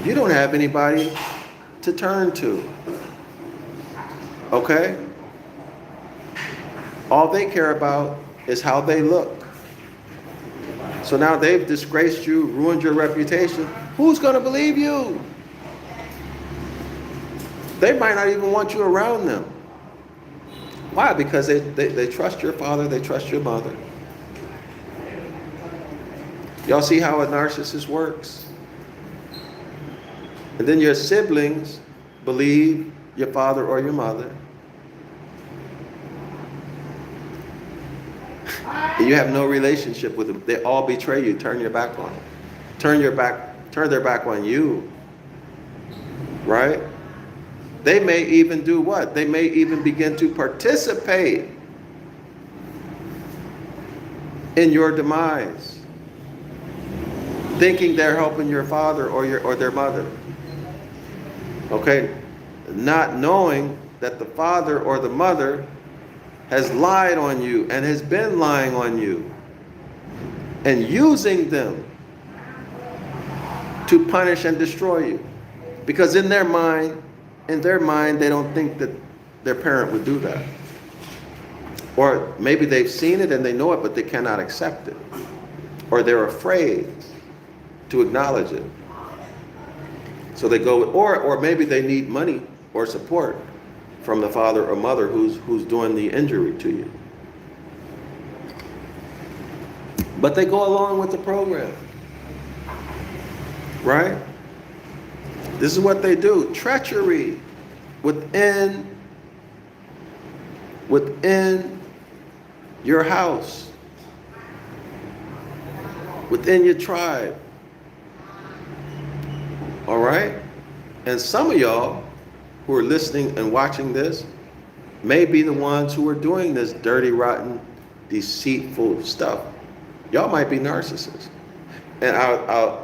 you don't have anybody to turn to. Okay? All they care about is how they look. So now they've disgraced you, ruined your reputation. Who's going to believe you? They might not even want you around them. Why? Because they trust your father, they trust your mother. Y'all see how a narcissist works? And then your siblings believe your father or your mother. And you have no relationship with them. They all betray you, turn your back on them. Turn their back on you. Right? They may even do what? They may even begin to participate in your demise, thinking they're helping your father or their mother. Okay? Not knowing that the father or the mother has lied on you and has been lying on you and using them to punish and destroy you. Because in their mind, they don't think that their parent would do that. Or maybe they've seen it and they know it, but they cannot accept it. Or they're afraid to acknowledge it. So they go, or maybe they need money or support from the father or mother who's doing the injury to you. But they go along with the program. Right? This is what they do. Treachery within your house, within your tribe. All right? And some of y'all who are listening and watching this may be the ones who are doing this dirty, rotten, deceitful stuff. Y'all might be narcissists. And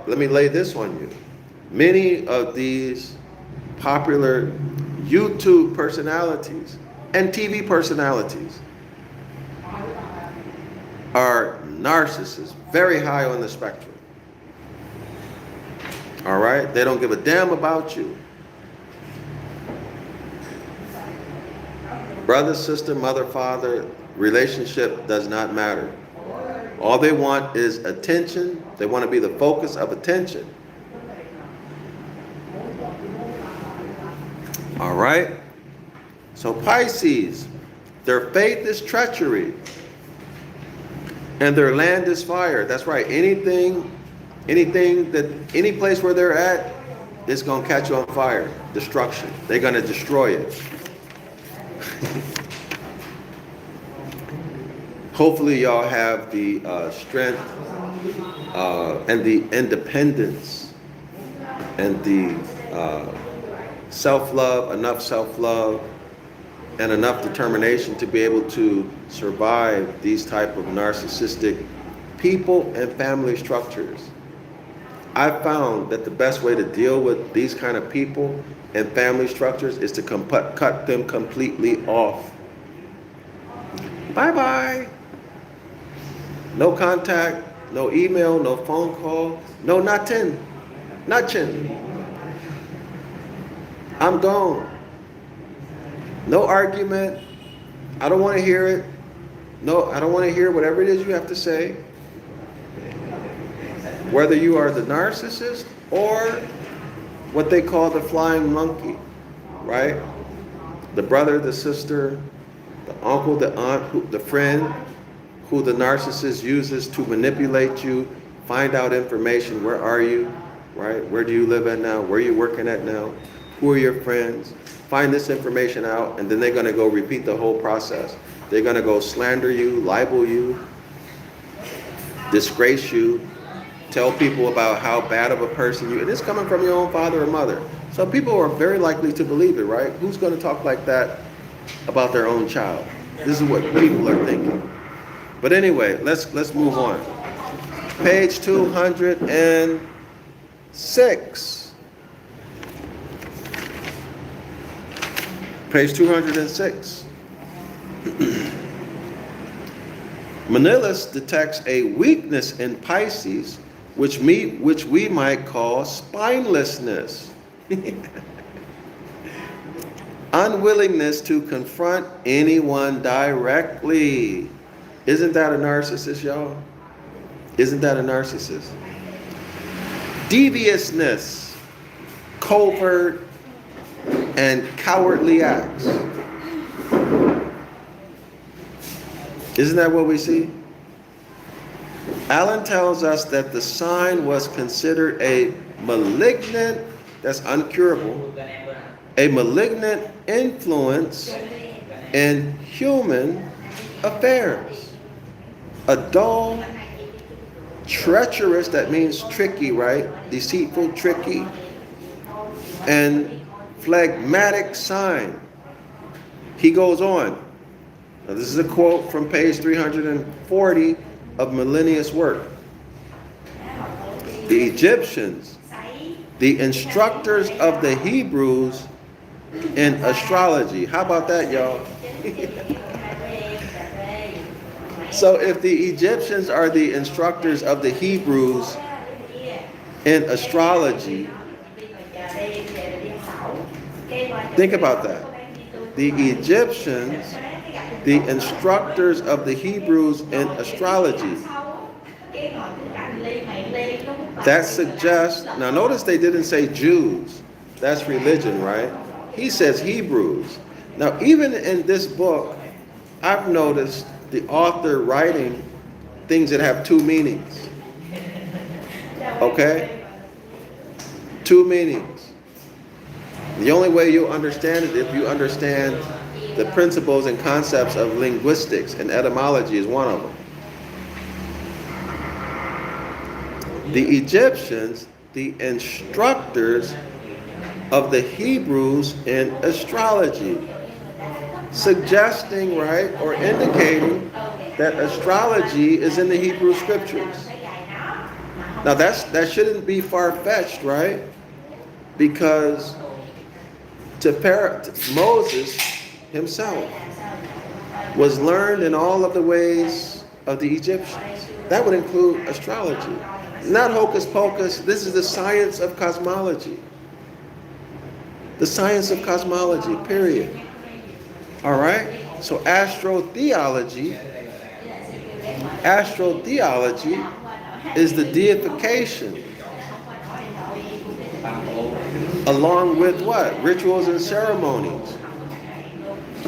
let me lay this on you. Many of these popular YouTube personalities and TV personalities are narcissists, very high on the spectrum. All right? They don't give a damn about you. Brother, sister, mother, father, relationship does not matter. All they want is attention. They want to be the focus of attention. All right? So Pisces, their faith is treachery. And their land is fire. That's right. Any place where they're at, it's going to catch on fire. Destruction. They're going to destroy it. Hopefully y'all have the strength and the independence and the self-love, enough self-love and enough determination to be able to survive these type of narcissistic people and family structures. I've found that the best way to deal with these kind of people and family structures is to cut them completely off. Bye-bye. No contact, no email, no phone call, no nothing. Nothing. I'm gone. No argument. I don't want to hear it. No, I don't want to hear whatever it is you have to say. Whether you are the narcissist or what they call the flying monkey, right? The brother, the sister, the uncle, the aunt, the friend who the narcissist uses to manipulate you, find out information. Where are you, right? Where do you live at now? Where are you working at now? Who are your friends? Find this information out, and then they're going to go repeat the whole process. They're going to go slander you, libel you, disgrace you, tell people about how bad of a person you are. And it's coming from your own father or mother. So people are very likely to believe it, right? Who's going to talk like that about their own child? This is what people are thinking. But anyway, let's move on. Page 206. Page 206. Manilus detects a weakness in Pisces, which we might call spinelessness. Unwillingness to confront anyone directly. Isn't that a narcissist, y'all? Isn't that a narcissist? Deviousness, covert, and cowardly acts. Isn't that what we see? Allen tells us that the sign was considered a malignant, that's uncurable, a malignant influence in human affairs. A dull, treacherous, that means tricky, right? Deceitful, tricky, and phlegmatic sign. He goes on. Now, this is a quote from page 340 of Millennius' work. The Egyptians, the instructors of the Hebrews, in astrology. How about that, y'all? So if the Egyptians are the instructors of the Hebrews in astrology, think about that. The Egyptians, the instructors of the Hebrews in astrology. That suggests, now notice they didn't say Jews. That's religion, right? He says Hebrews. Now even in this book, I've noticed the author writing things that have two meanings. Okay? Two meanings. The only way you'll understand it if you understand the principles and concepts of linguistics, and etymology is one of them. The Egyptians, the instructors of the Hebrews in astrology, suggesting, right, or indicating that astrology is in the Hebrew scriptures. Now that shouldn't be far-fetched, right? Because Moses himself was learned in all of the ways of the Egyptians. That would include astrology. Not hocus pocus, this is the science of cosmology. The science of cosmology, period. All right? So astrotheology is the deification, along with what? Rituals and ceremonies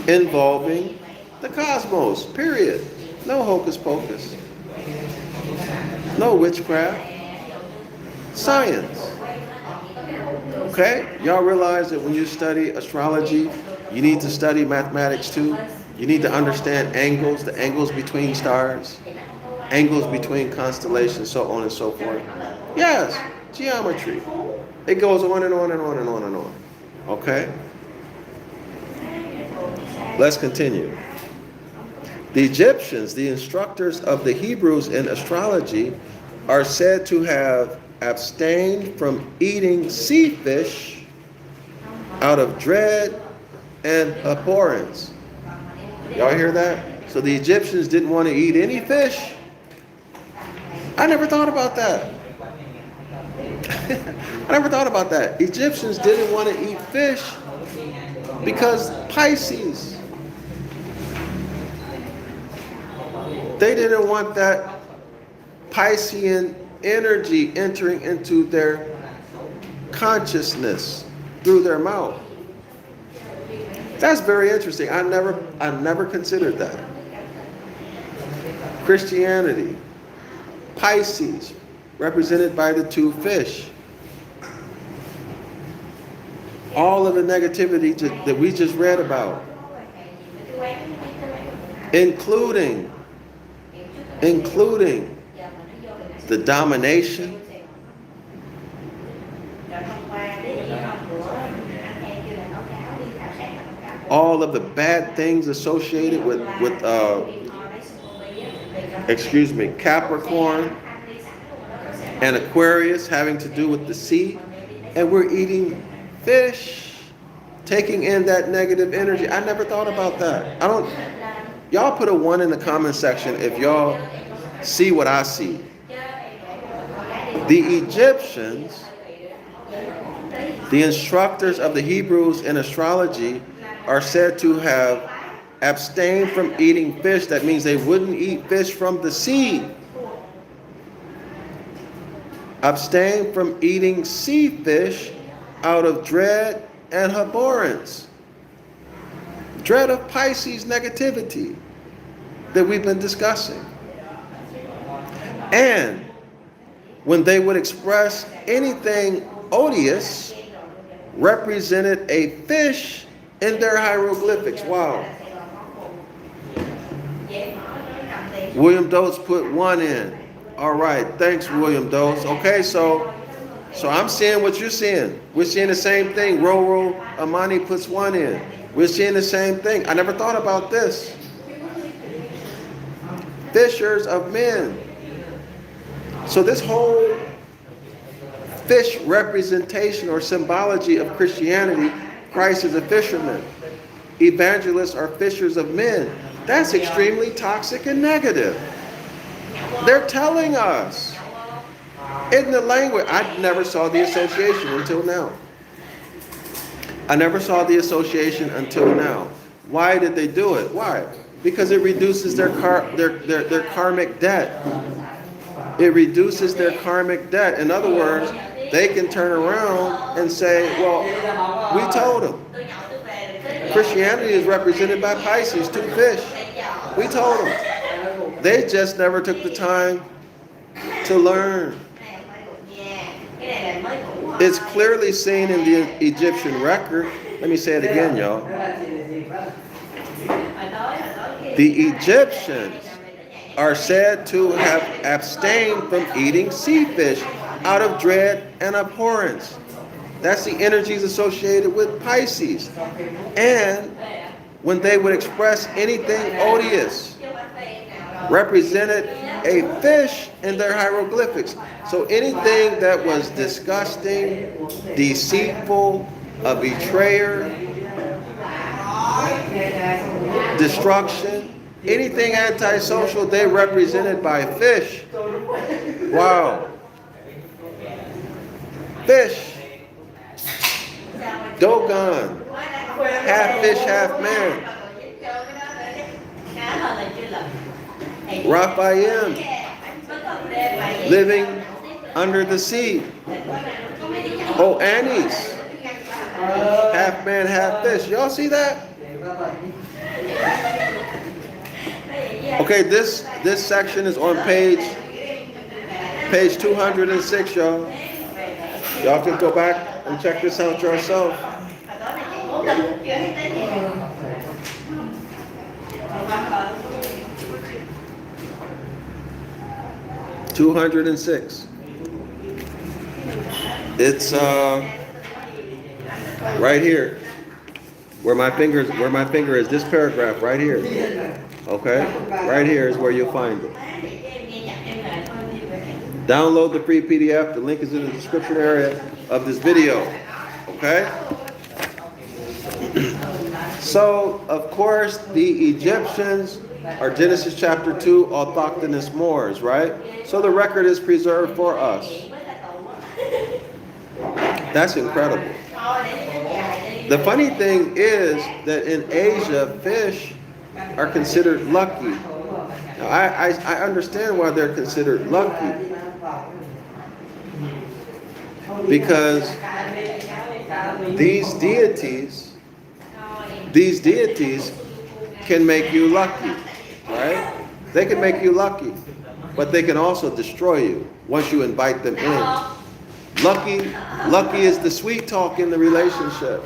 involving the cosmos, period. No hocus pocus. No witchcraft. Science. Okay? Y'all realize that when you study astrology, you need to study mathematics too. You need to understand angles, the angles between stars, angles between constellations, so on and so forth. Yes, geometry. It goes on and on and on and on and on. Okay? Let's continue. The Egyptians, the instructors of the Hebrews in astrology, are said to have abstained from eating sea fish out of dread and abhorrence. Y'all hear that? So the Egyptians didn't want to eat any fish. I never thought about that. I never thought about that. Egyptians didn't want to eat fish because Pisces. They didn't want that Piscean energy entering into their consciousness through their mouth. That's very interesting. I never considered that. Christianity, Pisces, represented by the two fish. All of the negativity that we just read about, including the domination, all of the bad things associated with Capricorn and Aquarius, having to do with the sea, and we're eating fish, taking in that negative energy. I never thought about that. Y'all put a 1 in the comment section if y'all see what I see. The Egyptians, the instructors of the Hebrews in astrology, are said to have abstained from eating fish. That means they wouldn't eat fish from the sea. Abstain from eating sea fish out of dread and abhorrence. Dread of Pisces negativity that we've been discussing. And when they would express anything odious, represented a fish in their hieroglyphics. Wow. William Dose put 1 in. All right, thanks, William Dose. Okay, so I'm seeing what you're seeing. We're seeing the same thing. Roro Amani puts 1 in. We're seeing the same thing. I never thought about this. Fishers of men. So this whole fish representation or symbology of Christianity Christ is a fisherman. Evangelists are fishers of men. That's extremely toxic and negative. They're telling us in the language. I never saw the association until now. I never saw the association until now. Why did they do it? Why? Because it reduces their karmic debt. It reduces their karmic debt. In other words, they can turn around and say, well, we told them. Christianity is represented by Pisces, 2 fish. We told them. They just never took the time to learn. It's clearly seen in the Egyptian record. Let me say it again, y'all. The Egyptians are said to have abstained from eating sea fish out of dread and abhorrence. That's the energies associated with Pisces. And when they would express anything odious, represented a fish in their hieroglyphics. So anything that was disgusting, deceitful, a betrayer, destruction, anything antisocial, they represented by fish. Wow. Fish. Dogon. Half fish, half man. Raphael. Living under the sea. Oh, Annie's. Half man, half fish. Y'all see that? Okay, this section is on page 206, y'all. Y'all can go back and check this out yourself. (206). It's right here, where my finger is. This paragraph right here. Okay, right here is where you'll find it. Download the free PDF. The link is in the description area of this video. Okay. So, of course, the Egyptians are Genesis chapter 2 autochthonous Moors, right? So the record is preserved for us. That's incredible. The funny thing is that in Asia, fish are considered lucky. Now, I understand why they're considered lucky. Because these deities can make you lucky, right? They can make you lucky, but they can also destroy you once you invite them in. Lucky is the sweet talk in the relationship,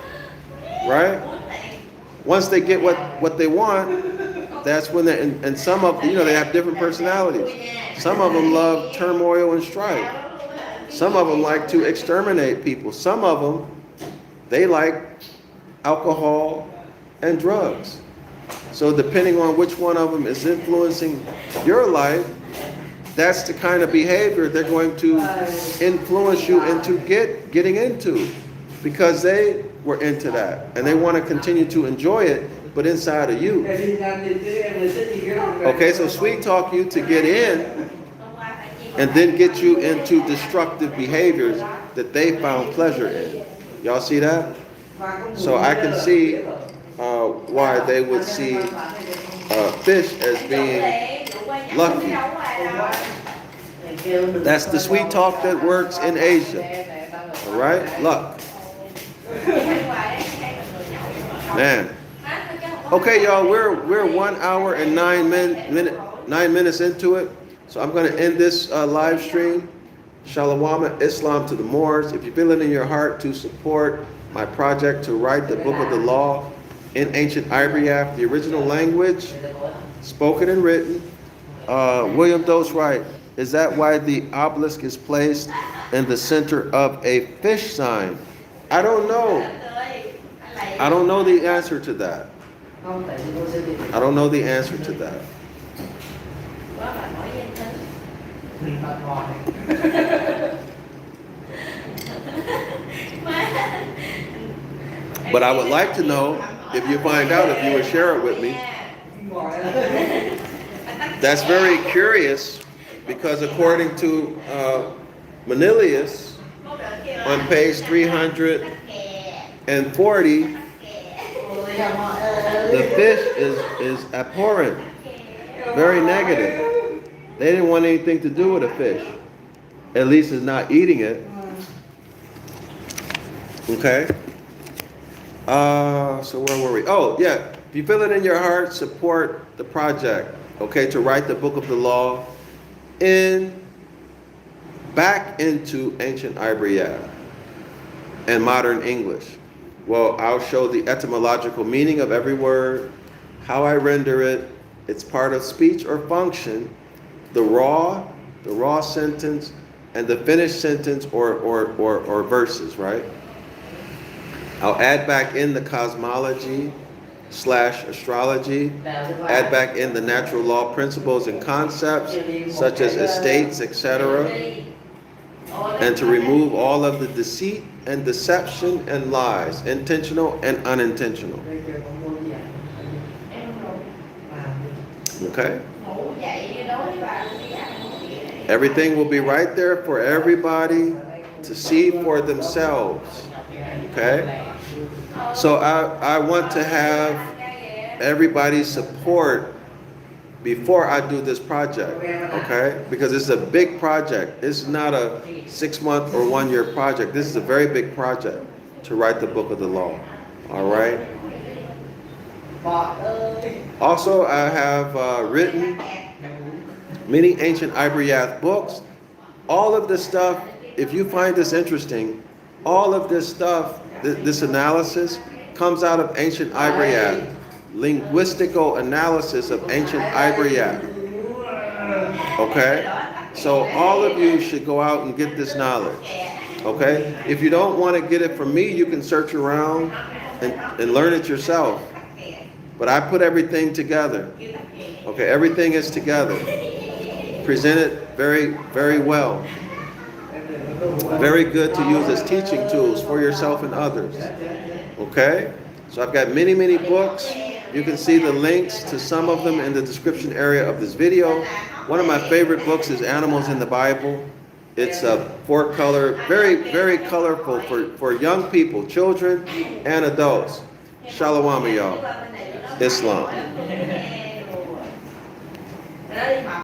right? Once they get what they want, that's when and some of, they have different personalities. Some of them love turmoil and strife. Some of them like to exterminate people. Some of them, they like alcohol and drugs. So depending on which one of them is influencing your life, that's the kind of behavior they're going to influence you into getting into, because they were into that and they want to continue to enjoy it, but inside of you. Okay, so sweet talk you to get in and then get you into destructive behaviors that they found pleasure in. Y'all see that? So I can see why they would see fish as being lucky. That's the sweet talk that works in Asia. All right? Luck. Man. Okay, y'all, we're 1 hour and 9 minutes into it. So I'm going to end this live stream. Shalom Islam to the Moors. If you feel it in your heart to support my project to write the book of the law in ancient Ibaryath, the original language, spoken and written, William Doe's right. Is that why the obelisk is placed in the center of a fish sign? I don't know. I don't know the answer to that. I don't know the answer to that. But I would like to know, if you find out, if you would share it with me. That's very curious, because according to Manilius, on page 340, the fish is abhorrent, very negative. They didn't want anything to do with a fish. At least it's not eating it. Okay? So where were we? Oh, yeah. If you feel it in your heart, support the project. Okay, to write the book of the law back into ancient Ibaryath and modern English. Well, I'll show the etymological meaning of every word, how I render it, its part of speech or function, the raw sentence, and the finished sentence or verses, right? I'll add back in the cosmology / astrology, add back in the natural law principles and concepts, such as estates, etc., and to remove all of the deceit and deception and lies, intentional and unintentional. Okay? Everything will be right there for everybody to see for themselves. Okay? So I want to have everybody's support before I do this project, okay? Because it's a big project. It's not a 6-month or 1-year project. This is a very big project to write the book of the law, all right? Also, I have written many ancient Ibaryath books. All of this stuff, if you find this interesting, all of this stuff, this analysis comes out of ancient Ibaryath, linguistical analysis of ancient Ibaryath. Okay? So all of you should go out and get this knowledge. Okay? If you don't want to get it from me, you can search around and learn it yourself. But I put everything together. Okay? Everything is together. Presented very, very well. Very good to use as teaching tools for yourself and others. Okay? So I've got many, many books. You can see the links to some of them in the description area of this video. One of my favorite books is Animals in the Bible. It's a 4-color, very, very colorful for young people, children, and adults. Shalom, y'all. Islam.